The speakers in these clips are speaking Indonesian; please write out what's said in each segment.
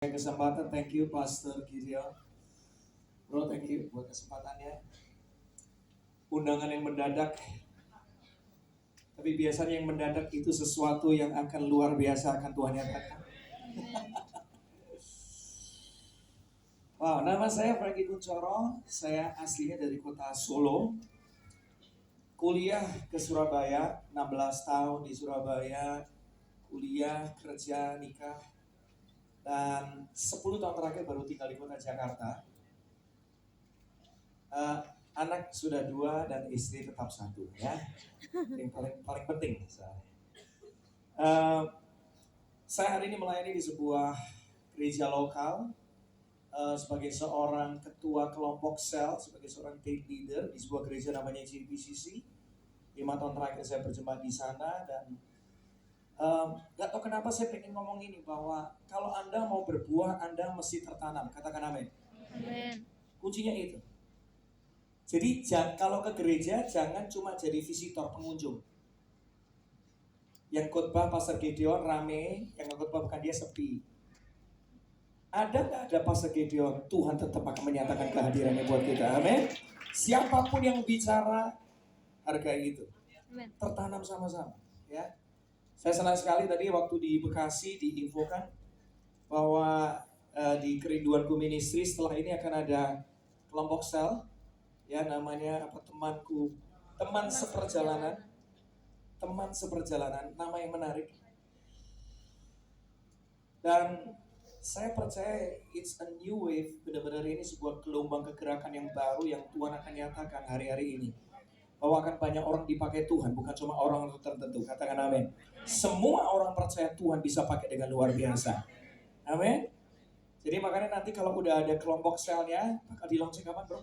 Kesempatan, thank you Pastor Gideon. Bro, thank you buat kesempatannya. Undangan yang mendadak, tapi biasanya yang mendadak itu sesuatu yang akan luar biasa akan Tuhan nyatakan. Wow, nama saya Franky Kuncoro, saya aslinya dari kota Solo. Kuliah ke Surabaya, 16 tahun di Surabaya, kuliah, kerja, nikah, dan 10 tahun terakhir baru tinggal di kota Jakarta. Anak sudah 2 dan istri tetap 1 ya. Yang paling penting saya hari ini melayani di sebuah gereja lokal sebagai seorang ketua kelompok sel, sebagai seorang team leader di sebuah gereja namanya JPCC. 5 tahun terakhir saya berjemaat di sana dan gak tahu kenapa saya pengen ngomong ini, bahwa kalau Anda mau berbuah, Anda mesti tertanam. Katakan amin. Amin. Kuncinya itu. Jadi kalau ke gereja jangan cuma jadi visitor, pengunjung. Yang khotbah Pastor Gideon rame, yang khotbah bukan dia sepi. Ada nggak ada Pastor Gideon, Tuhan tetap akan menyatakan kehadirannya buat kita. Amin. Siapapun yang bicara, hargai itu. Tertanam sama-sama. Ya. Saya senang sekali tadi waktu di Bekasi diinfokan bahwa di Kerinduanku Ministry setelah ini akan ada kelompok sel, ya namanya apa, teman seperjalanan, nama yang menarik. Dan saya percaya it's a new wave, benar-benar ini sebuah gelombang kegerakan yang baru yang Tuhan akan nyatakan hari-hari ini. Bahwa akan banyak orang dipakai Tuhan, bukan cuma orang tertentu. Katakan amin. Semua orang percaya Tuhan bisa pakai dengan luar biasa. Amin. Jadi makanya nanti kalau udah ada kelompok selnya, bakal di launching kapan bro?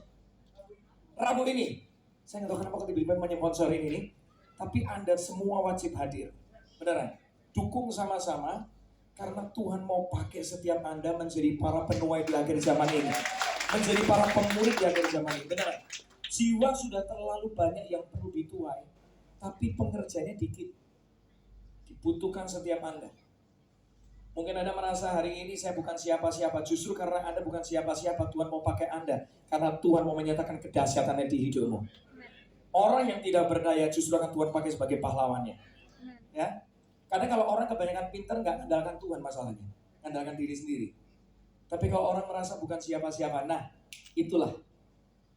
Rabu ini. Saya nggak tahu kenapa ketiba-tiba menyponsorin ini, tapi Anda semua wajib hadir. Beneran. Dukung sama-sama, karena Tuhan mau pakai setiap Anda menjadi para penuai di akhir zaman ini. Menjadi para pemurid di akhir zaman ini. Beneran. Jiwa sudah terlalu banyak yang perlu dituai, tapi pengerjanya dikit. Dibutuhkan setiap Anda. Mungkin Anda merasa hari ini saya bukan siapa-siapa. Justru karena Anda bukan siapa-siapa, Tuhan mau pakai Anda. Karena Tuhan mau menyatakan kedahsyatannya di hidupmu. Orang yang tidak berdaya justru akan Tuhan pakai sebagai pahlawannya. Ya, karena kalau orang kebanyakan pintar nggak andalkan Tuhan masalahnya, andalkan diri sendiri. Tapi kalau orang merasa bukan siapa-siapa, nah itulah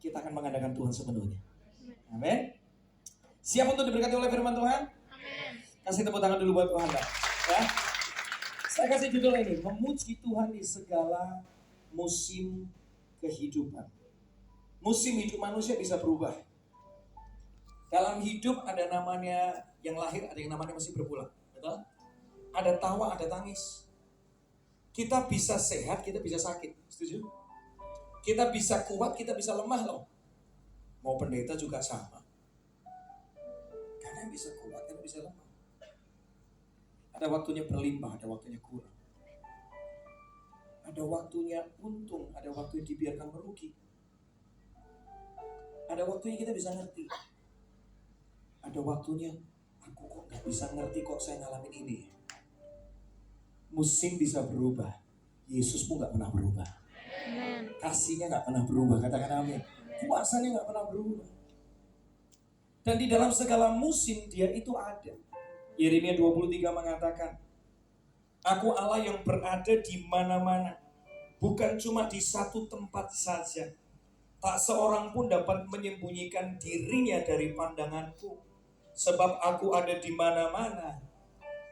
kita akan mengandalkan Tuhan sepenuhnya. Amin. Siap untuk diberkati oleh firman Tuhan? Amin. Kasih tepuk tangan dulu buat Tuhan. Ya. Saya kasih judul ini, memuji Tuhan di segala musim kehidupan. Musim hidup manusia bisa berubah. Dalam hidup ada namanya yang lahir, ada yang namanya masih berpulang. Betul? Ada tawa, ada tangis. Kita bisa sehat, kita bisa sakit. Setuju? Kita bisa kuat, kita bisa lemah loh. Mau pendeta juga sama. Kadang bisa kuat, kadang bisa lemah. Ada waktunya berlimpah, ada waktunya kurang. Ada waktunya untung, ada waktu yang dibiarkan merugi. Ada waktunya kita bisa ngerti. Ada waktunya, aku kok gak bisa ngerti kok saya ngalamin ini. Musim bisa berubah. Yesus pun gak pernah berubah. Amen. Kasihnya gak pernah berubah, katakan amin. Kuasanya gak pernah berubah. Dan di dalam segala musim dia itu ada. Yeremia 23 mengatakan, aku Allah yang berada di mana-mana, bukan cuma di satu tempat saja. Tak seorang pun dapat menyembunyikan dirinya dari pandanganku, sebab aku ada di mana-mana.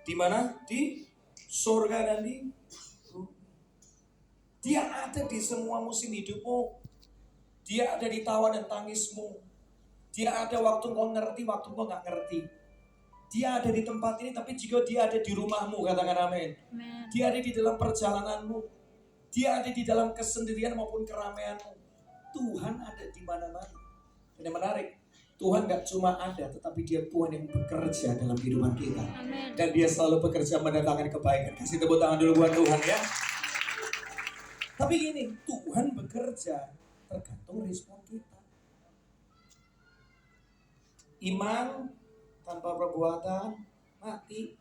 Di mana? Di surga dan di bumi. Dia ada di semua musim hidupmu. Dia ada di tawa dan tangismu. Dia ada waktu kau ngerti, waktu kau gak ngerti. Dia ada di tempat ini, tapi juga dia ada di rumahmu, katakan amin. Dia ada di dalam perjalananmu. Dia ada di dalam kesendirian maupun keramaianmu. Tuhan ada di mana-mana. Dan yang menarik, Tuhan gak cuma ada, tetapi dia Tuhan yang bekerja dalam kehidupan kita. Amen. Dan dia selalu bekerja mendatangkan kebaikan. Kasih tepuk tangan dulu buat Tuhan ya. Tapi gini, Tuhan bekerja tergantung respon kita. Iman tanpa perbuatan mati.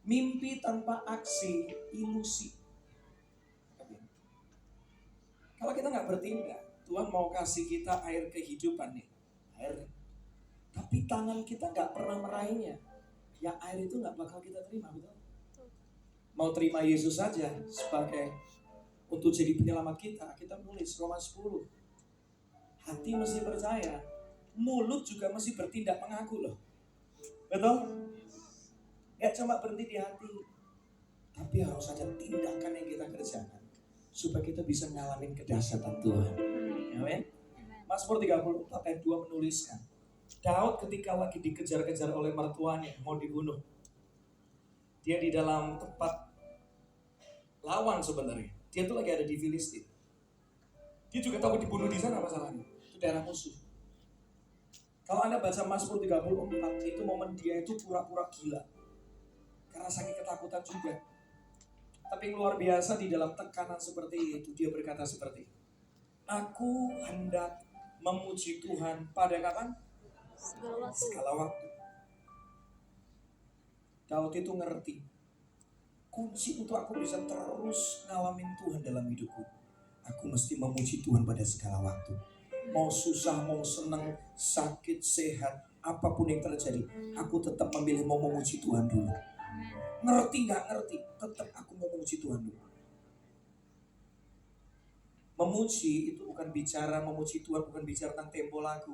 Mimpi tanpa aksi ilusi. Kalau kita nggak bertindak, Tuhan mau kasih kita air kehidupan nih, air. Tapi tangan kita nggak pernah meraihnya, ya air itu nggak bakal kita terima, betul? Mau terima Yesus saja sebagai untuk jadi penyelamat kita nulis Roma 10. Hati mesti percaya, mulut juga mesti bertindak mengaku loh, betul? Gak cuma berhenti di hati, tapi harus ada tindakan yang kita kerjakan supaya kita bisa ngalamin kedahsyatan Tuhan. Amin. Mazmur 34 ayat 2 menuliskan, Daud ketika lagi dikejar-kejar oleh mertuanya mau dibunuh, dia di dalam tempat lawan sebenarnya. Dia tuh lagi ada di Filistin. Dia juga tahu dibunuh di sana masalahnya. Itu daerah musuh. Kalau Anda baca Mazmur 34, itu momen dia itu pura-pura gila. Karena saking ketakutan juga. Tapi luar biasa di dalam tekanan seperti itu, dia berkata seperti, aku hendak memuji Tuhan pada kapan? Segala waktu. Daud itu ngerti, kunci untuk aku bisa terus ngalamin Tuhan dalam hidupku, aku mesti memuji Tuhan pada segala waktu. Mau susah, mau senang, sakit, sehat, apapun yang terjadi, aku tetap memilih mau memuji Tuhan dulu. Ngerti gak ngerti, tetap aku mau memuji Tuhan dulu. Memuji itu bukan bicara, memuji Tuhan bukan bicara tentang tempo lagu.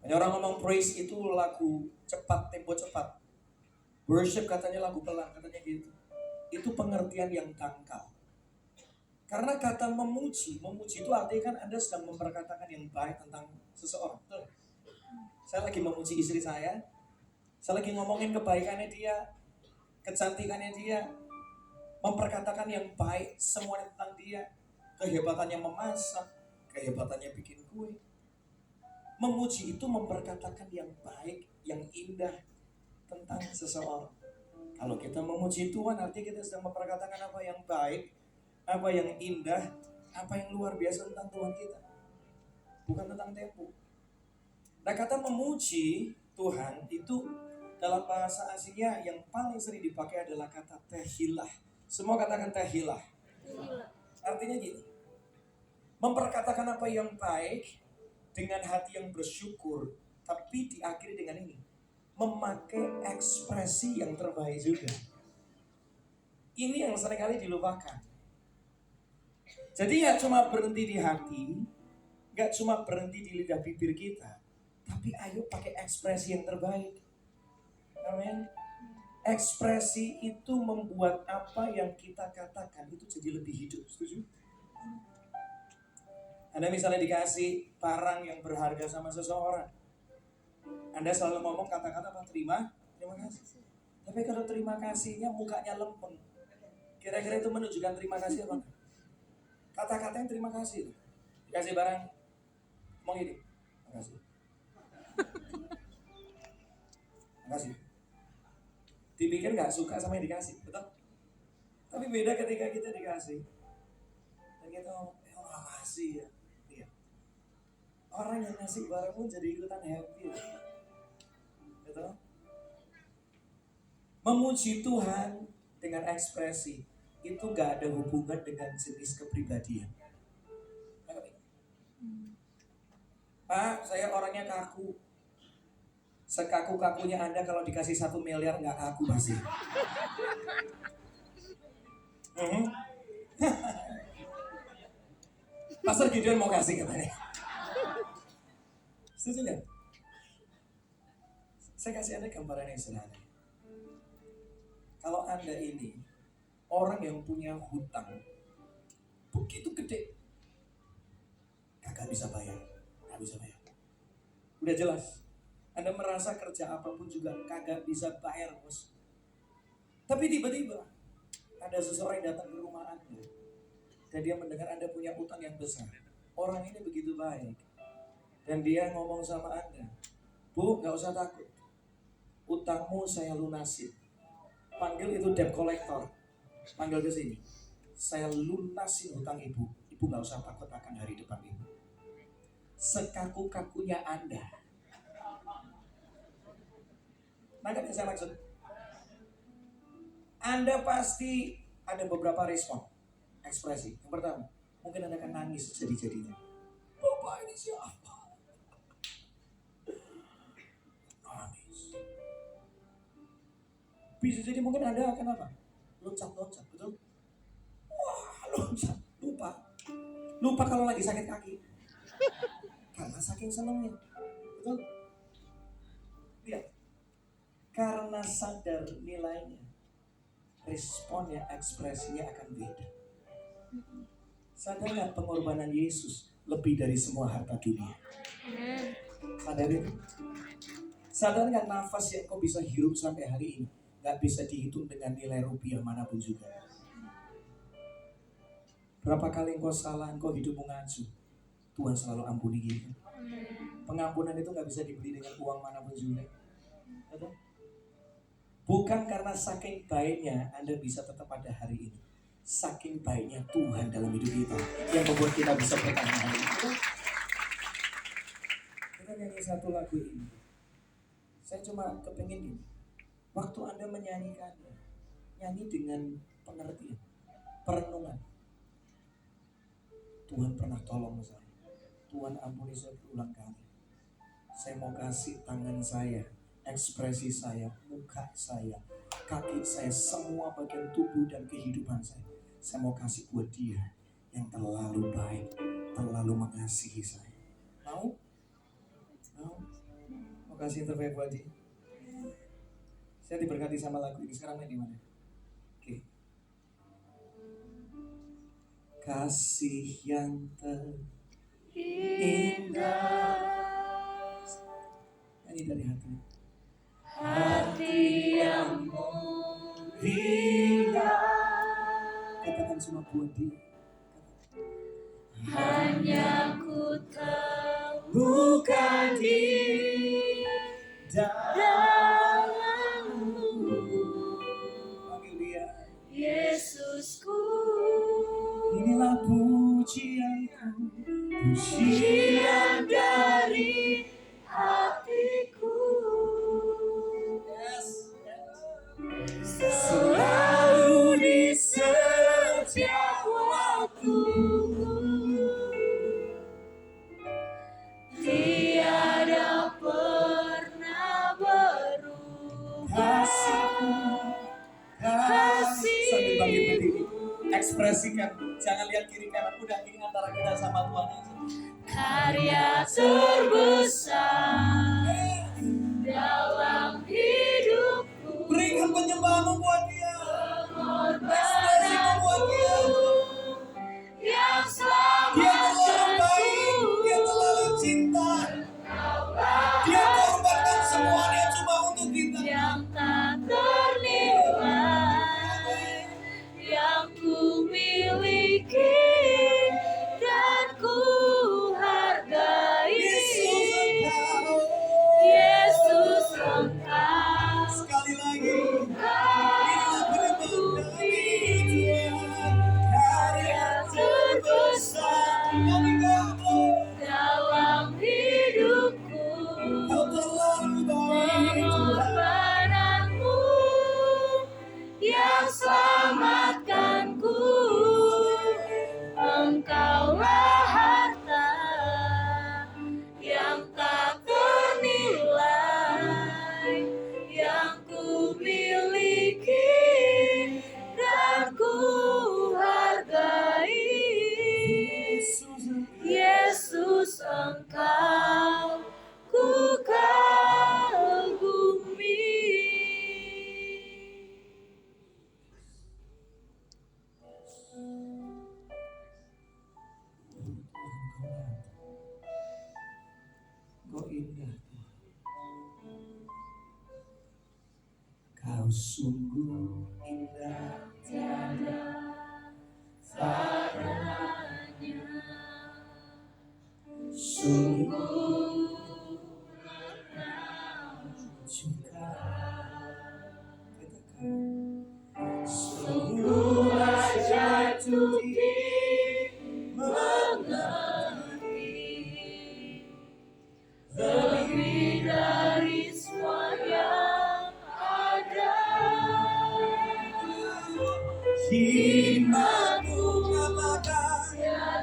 Banyak orang ngomong praise itu lagu cepat, tempo cepat. Worship katanya lagu pelan, katanya gitu. Itu pengertian yang dangkal. Karena kata memuji itu artinya kan Anda sedang memperkatakan yang baik tentang seseorang. Betul? Saya lagi memuji istri saya lagi ngomongin kebaikannya dia, kecantikannya dia, memperkatakan yang baik semuanya tentang dia, kehebatannya memasak, kehebatannya bikin kue. Memuji itu memperkatakan yang baik, yang indah tentang seseorang. Kalau kita memuji Tuhan, artinya kita sedang memperkatakan apa yang baik, apa yang indah, apa yang luar biasa tentang Tuhan kita. Bukan tentang tempo. Nah, kata memuji Tuhan itu dalam bahasa aslinya yang paling sering dipakai adalah kata tehilah. Semua katakan tehilah. Artinya gini, memperkatakan apa yang baik dengan hati yang bersyukur, tapi diakhiri dengan ini, memakai ekspresi yang terbaik juga. Ini yang seringkali dilupakan. Jadi gak cuma berhenti di hati, gak cuma berhenti di lidah bibir kita, tapi ayo pakai ekspresi yang terbaik. Amin. Ekspresi itu membuat apa yang kita katakan itu jadi lebih hidup. Setuju? Anda misalnya dikasih barang yang berharga sama seseorang, Anda selalu ngomong kata-kata apa? Terima kasih. Tapi kalau terima kasihnya mukanya lempeng, kira-kira itu menunjukkan terima kasih apa? Kata-katanya terima kasih. Dikasih barang, ngomong ini, terima kasih. Terima kasih. Dipikir gak suka sama yang dikasih, betul? Tapi beda ketika kita dikasih dan kita ngomong, makasih ya. Orang yang ngasih barang pun jadi ikutan happy. Betul? Memuji Tuhan dengan ekspresi itu gak ada hubungan dengan jenis kepribadian. Pak, saya orangnya kaku. Sekaku-kakunya Anda kalau dikasih 1 miliar gak kaku pasti. Pastor Gideon mau kasih katanya. Setuju gak? Saya kasih Anda gambaran yang sederhana. Kalau Anda ini orang yang punya hutang begitu gede, kagak bisa bayar. Udah jelas. Anda merasa kerja apapun juga kagak bisa bayar, bos. Tapi tiba-tiba ada seseorang yang datang ke rumah Anda dan dia mendengar Anda punya hutang yang besar. Orang ini begitu baik dan dia ngomong sama Anda, Bu, gak usah takut, utangmu saya lunasin. Panggil itu debt collector, panggil ke sini, saya lunasin hutang ibu. Ibu gak usah takut akan hari depan ibu. Sekaku-kakunya Anda. Nangkep yang saya maksud? Anda pasti ada beberapa respon, ekspresi. Yang pertama, Mungkin Anda akan nangis jadi-jadinya. Bapak ini siapa? Nangis. Bisa jadi mungkin Anda akan apa? Loncat-loncat, betul? Wah, loncat. Lupa kalau lagi sakit kaki. Karena saking senangnya. Betul? Lihat. Karena sadar nilainya, responnya, ekspresinya akan beda. Sadar nggak pengorbanan Yesus lebih dari semua harta dunia? Sadar itu? Sadar nggak nafas yang kau bisa hirup sampai hari ini nggak bisa dihitung dengan nilai rupiah manapun juga? Berapa kali engkau salah, engkau hidup mengacu, Tuhan selalu ampuni kita. Pengampunan itu nggak bisa dibeli dengan uang manapun juga. Betul? Bukan karena saking baiknya Anda bisa tetap ada hari ini. Saking baiknya Tuhan dalam hidup kita yang membuat kita bisa bertahan hari ini. Kita nyanyi satu lagu ini. Saya cuma kepingin ini. Waktu Anda menyanyikannya, nyanyi dengan pengertian, perenungan. Tuhan pernah tolong saya. Tuhan ampuni saya berulang kali. Saya mau kasih tangan saya, ekspresi saya, muka saya, kaki saya, semua bagian tubuh dan kehidupan saya. Saya mau kasih buat Dia yang terlalu baik, terlalu mengasihi saya. Mau? Mau? Mau kasih yang terbaik buat Dia? Saya diberkati sama lagu ini. Sekarang main di mana? Oke. Kasih yang terindah. Ini dari hati. Hati yang mulia. Katakan semua buat Dia. Hanya ku temukan di dalam-Mu. Panggil Dia. Yesusku. Inilah pujianku, pujian dari hatiku. Selalu di setiap waktu, tiada pernah berubah. Kasih. Sambil bangkit berdiri, ekspresikan, jangan lihat kiri kanan. Udah, ini antara kita sama Tuhan aja. Karya terbesar dalam hidupku. Berikan penyembahanmu buat Dia. Ekspresimu buat Dia. Yang selalu Dia terlalu baik, Dia terlalu cinta. Dia korbankan semuanya cuma untuk kita. Yang tak ternilai, yang ku miliki dan ku hargai. Yesus Engkau. Sekali lagi. Karya terbesar dalam hidupku. Pengorbananmu yang selamatkanku. Engkaulah harta yang tak ternilai, yang ku miliki dan ku hargai. Yesus Engkau ku kagumi. Kau indah, Kau sungguh indah, tiada tandanya. Sungguh juga, katakan, sungguh ajaib untuk dimengerti, lebih dari semua yang ada. Hikmatmu katakan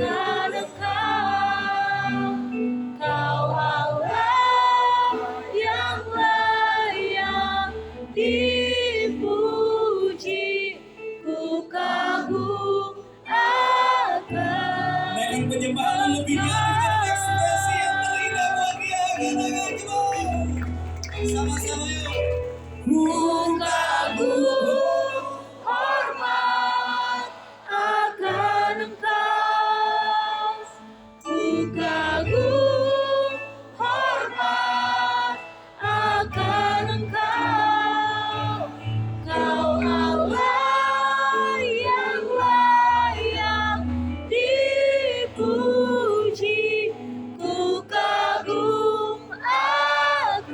akan Engkau, Kau Allah yang layak dipuji, ku kagum akan Naikkan penyembahan lebih nyanyi, ekspresi yang terindah buat Dia. Katakan coba, sama-sama yuk. ku kagum hormat akan Engkau, ku kagum hormat akan Engkau, Kau Allah yang layak dipuji, ku kagum akan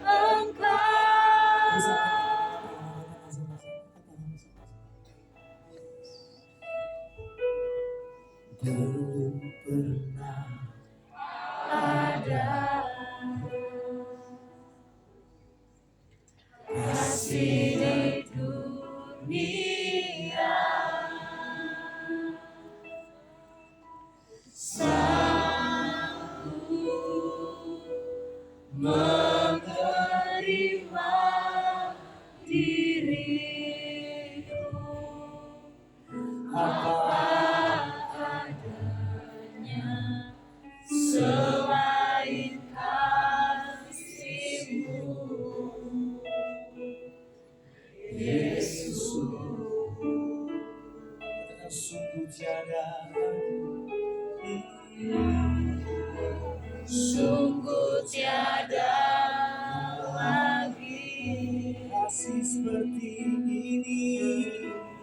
Engkau. Belum pernah Ada kasih di dunia sanggup menerima diriku, apa adanya selain kasih-Mu, Yesus. sungguh tiada Sungguh tiada lagi kasih seperti ini,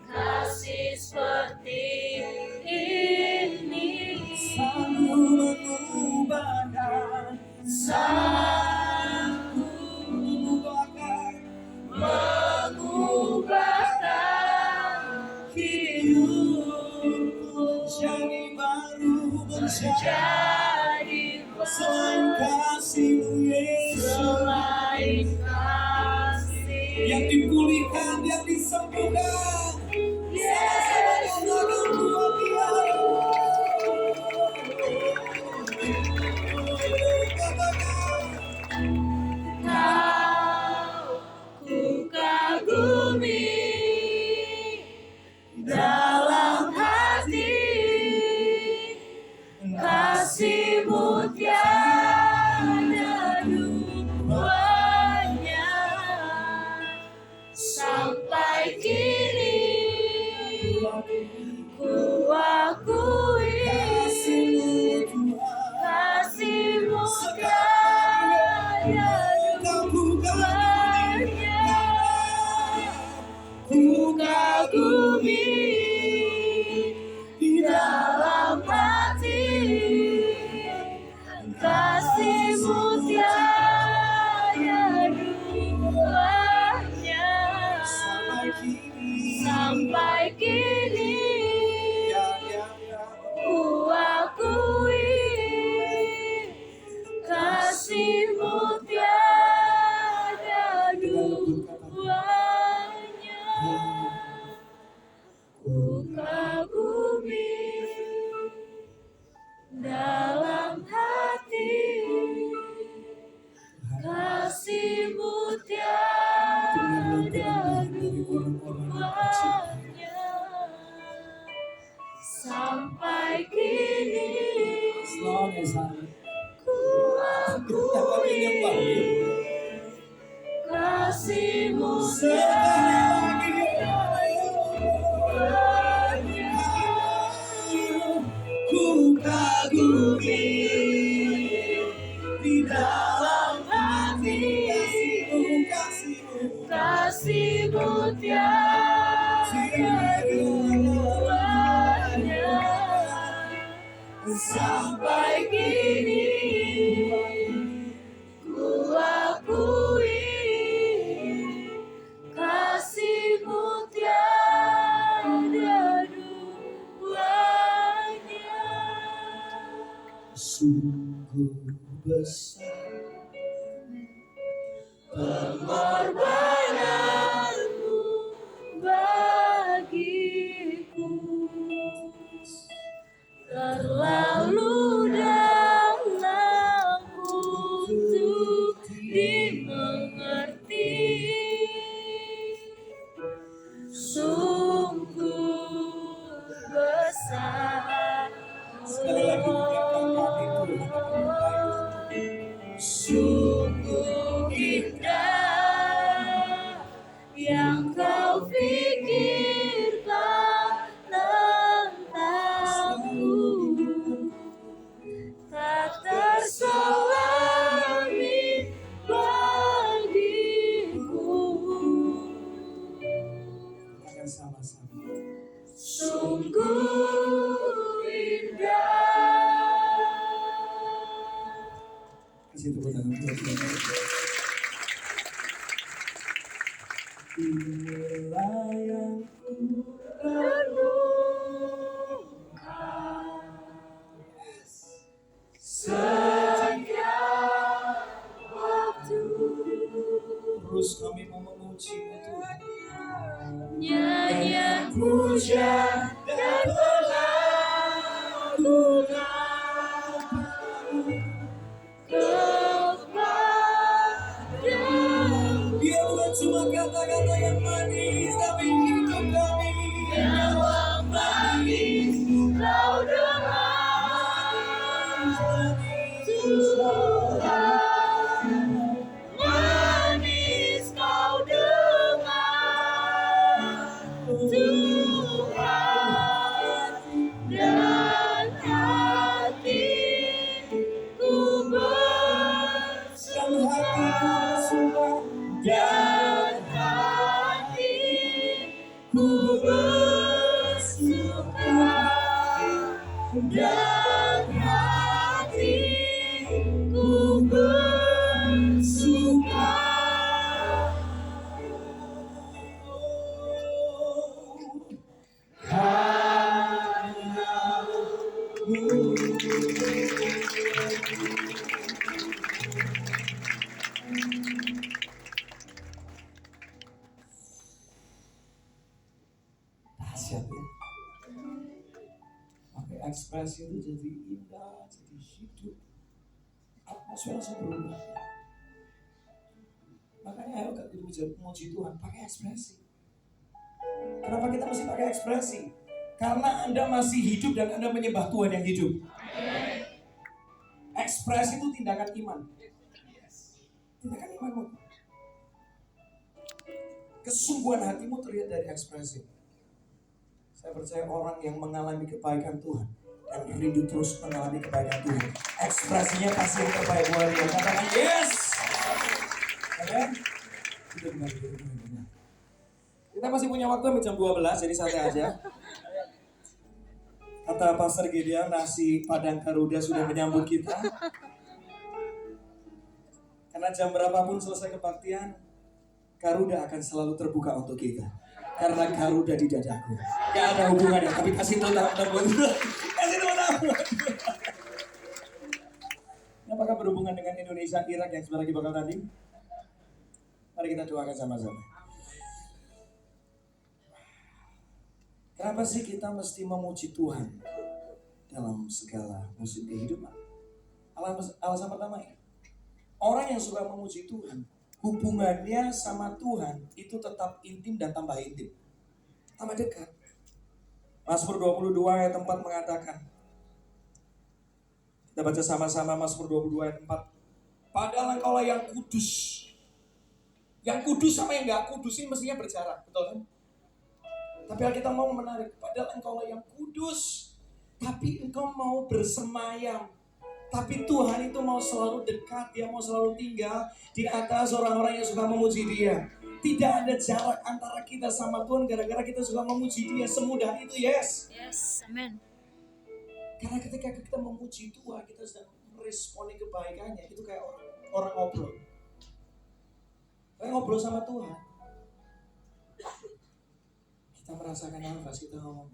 kasih seperti ini, sanggup mengubahkan, sanggup mengubahkan hidupku jadi baru, menjadi selain kasih-Mu Yesus, selain kasih yang dipulihkan, yang disembuhkan. Yesus. Kau ku kagumi dalam hati, kasih-Mu tiada duanya, sampai kini ku akui kasih-Mu tiada duanya, ku kagumi di dalam hati, kasih-Mu tiada duanya, sampai kini ku akui kasih-Mu tiada duanya, ku kagumi dalam hati, kasih-Mu tiada duanya, sampai kini ku akui kasih-Mu tiada duanya, ku kagumi di dalam hati, kasih-Mu tiada duanya, sampai kini ku akui kasih-Mu tiada duanya. sungguh besar Pengorbananmu bagiku, Kasih tepuk tangan buat Tuhan. Inilah yang setiap waktu. terus kami mau memuji-Mu Tuhan. Nyanyian puja dan pengagungan kepadamu. Dia bukan cuma kata-kata yang manis, tapi hidup kami Yang manis kau dengar, Tuhan. Manis kau dengar, Tuhan. Dan hatiku bersuka, dan hatiku bersuka, dan hatiku bersuka. Dahsyat ya. Pakai ekspresi itu jadi indah, jadi hidup. Atmosfer langsung berubah. Makanya ayo kita memuji Tuhan pakai ekspresi. Kenapa kita mesti pakai ekspresi? Karena Anda masih hidup dan Anda menyembah Tuhan yang hidup. Ekspresi itu tindakan iman. Tindakan imanmu. Kesungguhan hatimu terlihat dari ekspresi. Saya percaya orang yang mengalami kebaikan Tuhan dan rindu terus mengalami kebaikan Tuhan, ekspresinya pasti yang terbaik buat dia. Katakan yes. Amen. Itu benar. Kita masih punya waktu sampai jam 12, jadi santai aja. Kata Pastor Gideon, nasi Padang Garuda sudah menyambut kita. Karena jam berapapun selesai kebaktian, Garuda akan selalu terbuka untuk kita. Karena Garuda di dadaku. Gak ada hubungannya, tapi kasih tahu buat kasih tahu. Ini apakah berhubungan dengan Indonesia, Irak yang sebentar lagi bakal tanding? Mari kita doakan sama-sama. Kenapa sih kita mesti memuji Tuhan dalam segala musim kehidupan? Alasan pertama ya, orang yang suka memuji Tuhan, hubungannya sama Tuhan itu tetap intim dan tambah intim, tambah dekat. Mazmur 22 ayat 4 mengatakan, kita baca sama-sama Mazmur 22 ayat 4. Padahal engkaulah yang kudus. Yang kudus sama yang gak kudus ini mestinya berjarak, betul kan? Tapi kita mau menarik, padahal engkaulah yang kudus, tapi engkau mau bersemayam. Tapi Tuhan itu mau selalu dekat, Dia mau selalu tinggal di atas orang-orang yang suka memuji Dia. Tidak ada jarak antara kita sama Tuhan gara-gara kita suka memuji Dia, semudah itu, yes. Yes, amen. Karena ketika kita memuji Tuhan, kita sedang meresponi kebaikannya. Itu kayak orang ngobrol. Kayak ngobrol sama Tuhan. Kita merasakan nafas, kita ngomong,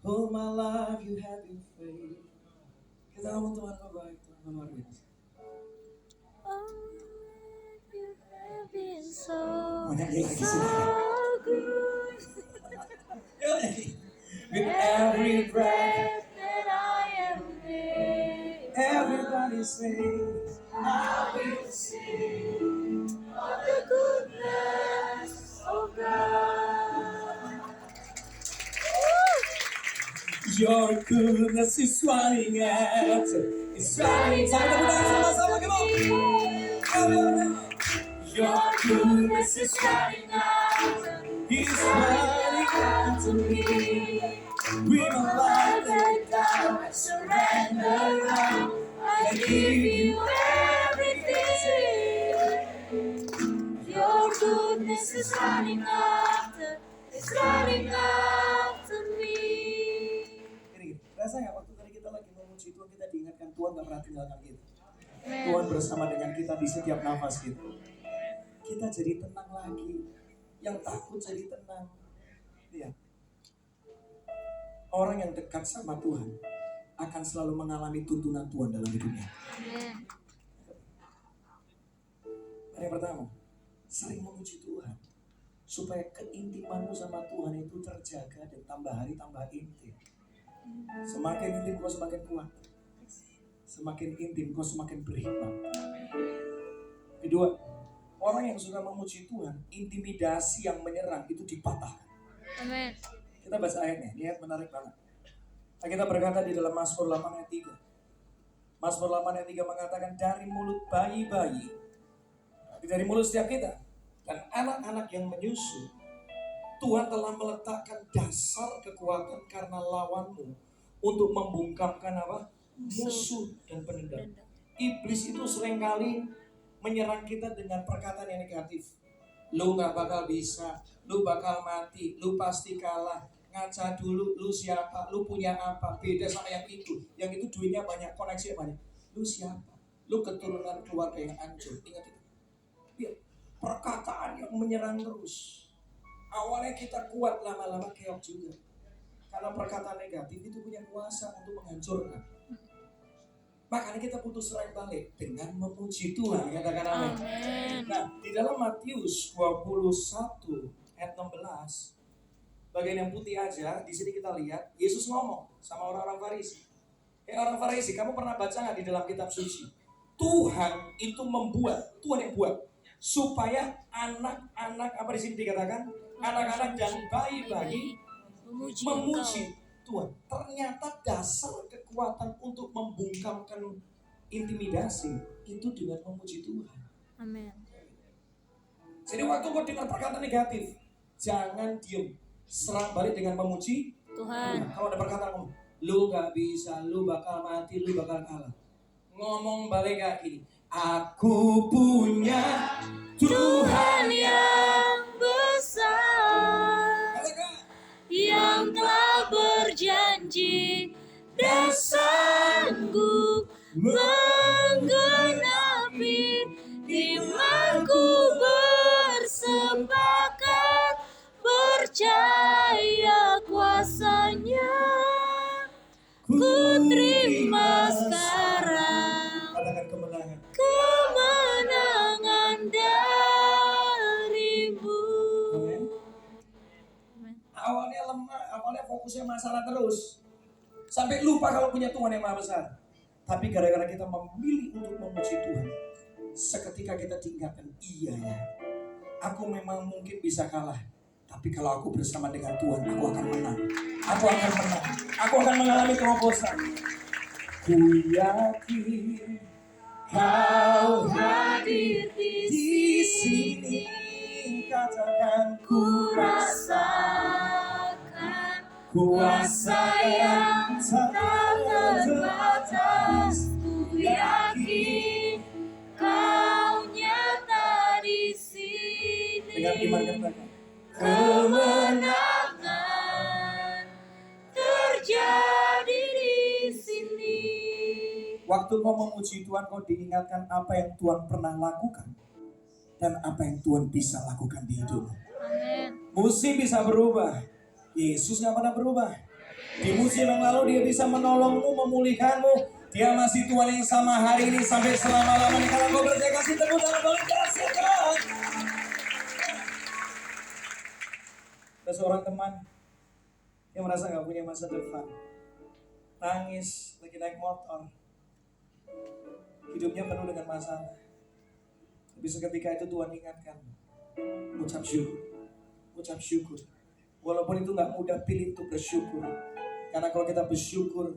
oh my life you have been faithful. Kita ngomong Tuhan kau baik, Tuhan luar biasa. Oh, you have been so good. With every breath, that I am there, everybody sings. I will sing of the goodness of God. Your goodness is running out. It's running out. Sama-sama, come on. Your goodness is running out. It's running out to me. With my life laid down, I surrender now. I give you everything. Your goodness is running after, it's running after me. Rasa ya waktu tadi kita lagi memuji Tuhan, kita diingatkan Tuhan gak pernah tinggalkan kita. Tuhan bersama dengan kita di setiap nafas kita. Kita jadi tenang lagi. Yang takut jadi tenang. Ya. Orang yang dekat sama Tuhan akan selalu mengalami tuntunan Tuhan dalam hidupnya. Yang pertama, sering memuji Tuhan. Supaya keintimanmu sama Tuhan itu terjaga dan tambah hari tambah intim. Semakin intim kau semakin kuat. Semakin intim kau semakin berhikmat. Kedua, orang yang suka memuji Tuhan, intimidasi yang menyerang itu dipatahkan. Amin. Kita baca ayatnya, ini ayat menarik banget. Kita berkata di dalam Mazmur 8 ayat 3. Mazmur 8 ayat 3 mengatakan, dari mulut bayi-bayi, dari mulut setiap kita, dan anak-anak yang menyusu, Tuhan telah meletakkan dasar kekuatan karena lawanmu untuk membungkamkan apa? Musuh dan penendang. Iblis itu seringkali menyerang kita dengan perkataan yang negatif. Lu gak bakal bisa, lu bakal mati, lu pasti kalah, ngaca dulu, lu siapa, lu punya apa, beda sama yang itu duitnya banyak, koneksinya banyak. Lu siapa? Lu keturunan keluarga yang hancur. Ingat itu. Ya, perkataan yang menyerang terus. Awalnya kita kuat, lama-lama keok juga. Karena perkataan negatif itu punya kuasa untuk menghancurkan. Makanya kita butuh serang balik dengan memuji Tuhan. Katakan amin. Nah, di dalam Matius 21 ayat 16, bagian yang putih aja, di sini kita lihat Yesus ngomong sama orang-orang Farisi. Orang Farisi, kamu pernah baca nggak di dalam kitab suci? Tuhan itu membuat, Tuhan yang buat, supaya anak-anak, apa di sini dikatakan? Anak-anak dan bayi-bayi memuji Tuhan. Ternyata dasar kekuatan untuk membungkamkan intimidasi itu dengan memuji Tuhan. Amin. Jadi waktu kau dengar perkataan negatif, jangan diem, serang balik dengan memuji Tuhan. Kalau ada perkataan, lu gak bisa, lu bakal mati, lu bakal kalah, ngomong balik kayak gini, aku punya Tuhan yang besar, yang telah berjanji dan sanggup menggenapi imanku, bersepakat percaya kuasanya, ku terima sekarang katakan kemenangan. kemenangan darimu. Awalnya lemah, awalnya fokusnya masalah terus, sampai lupa kalau punya Tuhan yang maha besar. Tapi gara-gara kita memilih untuk memuji Tuhan, seketika kita tinggalkan, iya ya, aku memang mungkin bisa kalah, tapi kalau aku bersama dengan Tuhan, aku akan menang. Aku akan menang. Aku akan mengalami terobosan. Ku yakin Kau hadir di sini, katakan Ku rasakan kuasa yang tak terbatas. Ku yakin Kau nyata di sini. Dengan iman katakan, Kemenangan terjadi di sini. waktu kau memuji Tuhan, kau diingatkan apa yang Tuhan pernah lakukan dan apa yang Tuhan bisa lakukan di hidupmu. Amin. Musim bisa berubah, Yesus nggak pernah berubah. Di musim yang lalu dia bisa menolongmu, memulihkanmu. Dia masih Tuhan yang sama hari ini sampai selama-lamanya. Kalau kau percaya, kasih tepuk tangan, kasih Tuhan. Ada seorang teman yang merasa nggak punya masa depan, nangis lagi naik motor, hidupnya penuh dengan masalah. Tapi seketika itu Tuhan ingatkan, ucap syukur, ucap syukur. Walaupun itu nggak mudah, pilih untuk bersyukur. Karena kalau kita bersyukur,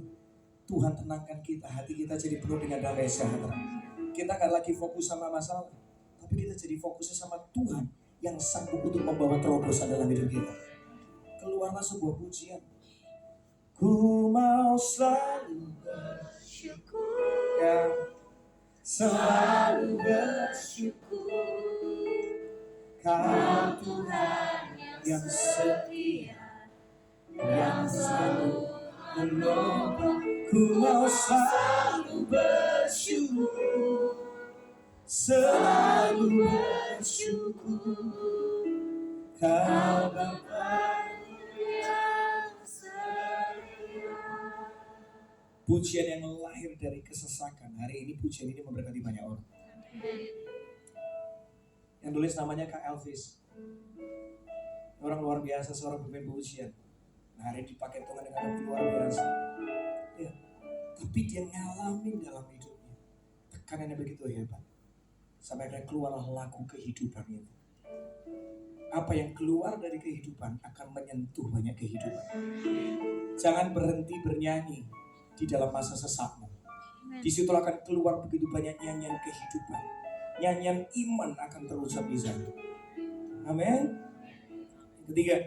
Tuhan tenangkan kita, hati kita jadi penuh dengan damai sejahtera. Kita nggak lagi fokus sama masalah, tapi kita jadi fokusnya sama Tuhan yang sanggup untuk membawa terobosan dalam hidup kita. Keluarlah sebuah pujian. Ku mau selalu Syukur, ya, selalu bersyukur. Kau Tuhan yang setia, yang selalu menolong. Ku mau selalu bersyukur. selalu bersyukur. Kau Bapa yang setia. pujian yang lahir dari kesesakan. Hari ini pujian ini memberkati banyak orang. Yang tulis namanya Kak Elvis. Orang luar biasa, seorang pemimpin pujian. Nah, hari ini dipakai Tuhan dengan lebih luar biasa. Ya. Tapi dia ngalamin dalam hidupnya tekanan yang begitu hebat. Sampai akhirnya keluarlah lagu kehidupan itu. Apa yang keluar dari kehidupan akan menyentuh banyak kehidupan. Jangan berhenti bernyanyi di dalam masa sesakmu. Di situ akan keluar begitu banyak nyanyian kehidupan. Nyanyian iman akan terucap di sana. Amin. Ketiga,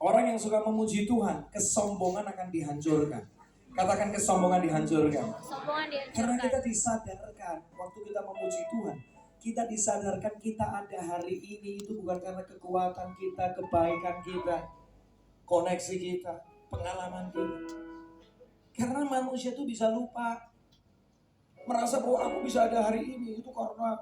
orang yang suka memuji Tuhan, kesombongan akan dihancurkan. Katakan kesombongan dihancurkan. Sombongan Karena kita dihancurkan. disadarkan waktu kita memuji Tuhan, kita disadarkan kita ada hari ini itu bukan karena kekuatan kita, kebaikan kita, koneksi kita, pengalaman kita. Karena manusia itu bisa lupa, merasa bahwa aku bisa ada hari ini itu karena